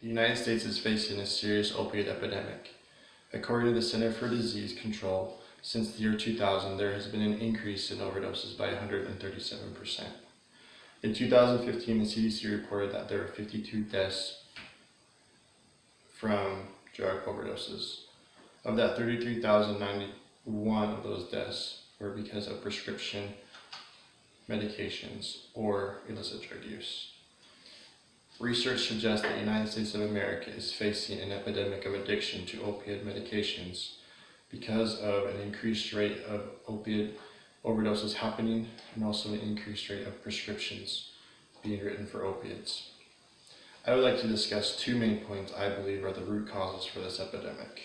The United States is facing a serious opioid epidemic. According to the Center for Disease Control, since the year 2000, there has been an increase in overdoses by 137%. In 2015, the CDC reported that there were 52 deaths from drug overdoses. Of that, 33,091 of those deaths were because of prescription medications or illicit drug use. Research suggests that the United States of America is facing an epidemic of addiction to opioid medications because of an increased rate of opioid overdoses happening and also an increased rate of prescriptions being written for opiates. I would like to discuss two main points I believe are the root causes for this epidemic.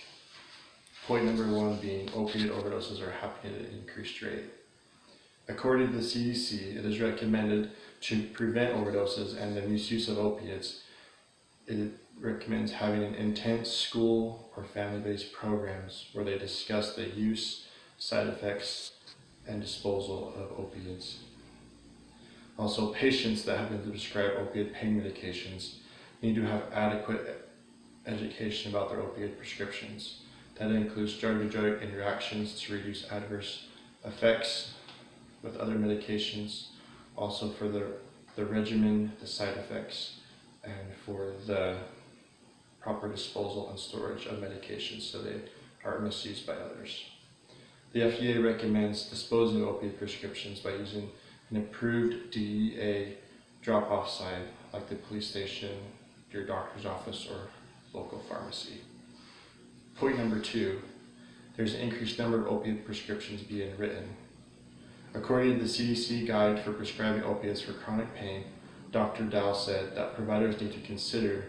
Point number one being opioid overdoses are happening at an increased rate. According to the CDC, it is recommended to prevent overdoses and the misuse of opiates. It recommends having an intense school or family-based programs where they discuss the use, side effects, and disposal of opiates. Also, patients that have been prescribed opiate pain medications need to have adequate education about their opiate prescriptions. That includes drug-to-drug interactions to reduce adverse effects with other medications, also for the regimen, the side effects, and for the proper disposal and storage of medications so they aren't misused by others. The FDA recommends disposing of opiate prescriptions by using an approved DEA drop-off site like the police station, your doctor's office, or local pharmacy. Point number two, there's an increased number of opiate prescriptions being written. According to the CDC Guide for Prescribing Opiates for Chronic Pain, Dr. Dow said that providers need to consider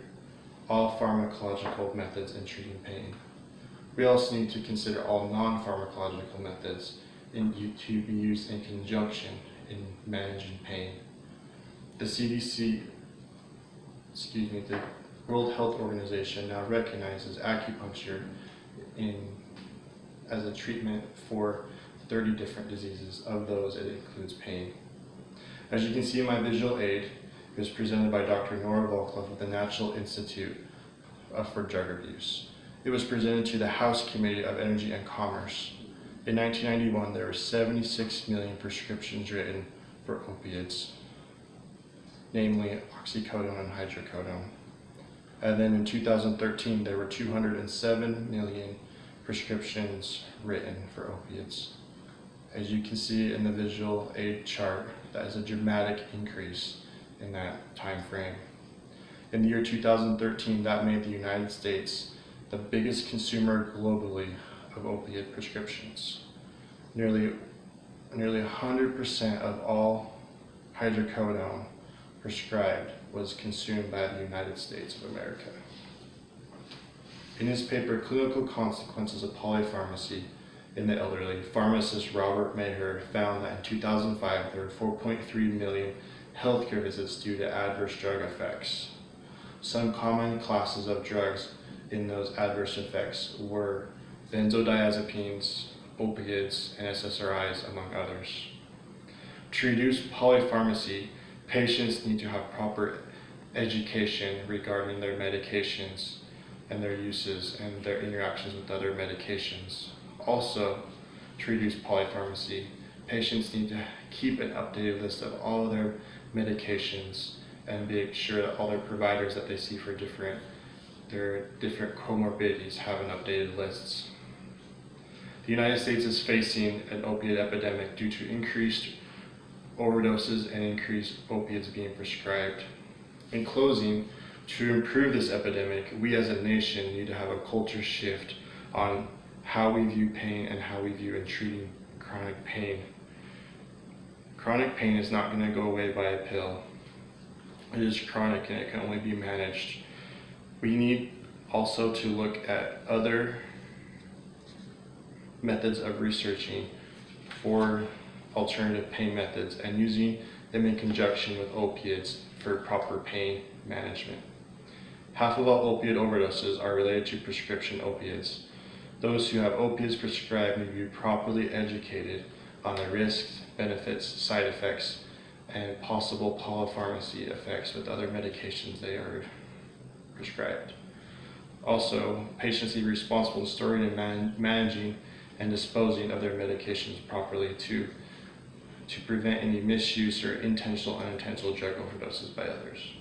all pharmacological methods in treating pain. We also need to consider all non-pharmacological methods to be used in conjunction in managing pain. The World Health Organization now recognizes acupuncture as a treatment for 30 different diseases. Of those, it includes pain. As you can see in my visual aid, it was presented by Dr. Nora Volkov with the National Institute for Drug Abuse. It was presented to the House Committee of Energy and Commerce. In 1991, there were 76 million prescriptions written for opiates, namely oxycodone and hydrocodone. And then in 2013, there were 207 million prescriptions written for opiates. As you can see in the visual aid chart, that is a dramatic increase in that time frame. In the year 2013, that made the United States the biggest consumer globally of opiate prescriptions. Nearly 100% of all hydrocodone prescribed was consumed by the United States of America. In his paper, Clinical Consequences of Polypharmacy in the Elderly, pharmacist Robert Maher found that in 2005 there were 4.3 million healthcare visits due to adverse drug effects. Some common classes of drugs in those adverse effects were benzodiazepines, opiates, and SSRIs, among others. To reduce polypharmacy, patients need to have proper education regarding their medications and their uses and their interactions with other medications. Also, to reduce polypharmacy, patients need to keep an updated list of all their medications and make sure that all their providers that they see for their different comorbidities have an updated lists. The United States is facing an opiate epidemic due to increased overdoses and increased opiates being prescribed. In closing, to improve this epidemic, we as a nation need to have a culture shift on how we view pain and how we view and treating chronic pain. Chronic pain is not going to go away by a pill. It is chronic and it can only be managed. We need also to look at other methods of researching for alternative pain methods and using them in conjunction with opiates for proper pain management. Half of all opioid overdoses are related to prescription opiates. Those who have opiates prescribed need to be properly educated on the risks, benefits, side effects, and possible polypharmacy effects with other medications they are prescribed. prescribed. Also, patients need to be responsible in storing and managing and disposing of their medications properly to prevent any misuse or intentional or unintentional drug overdoses by others.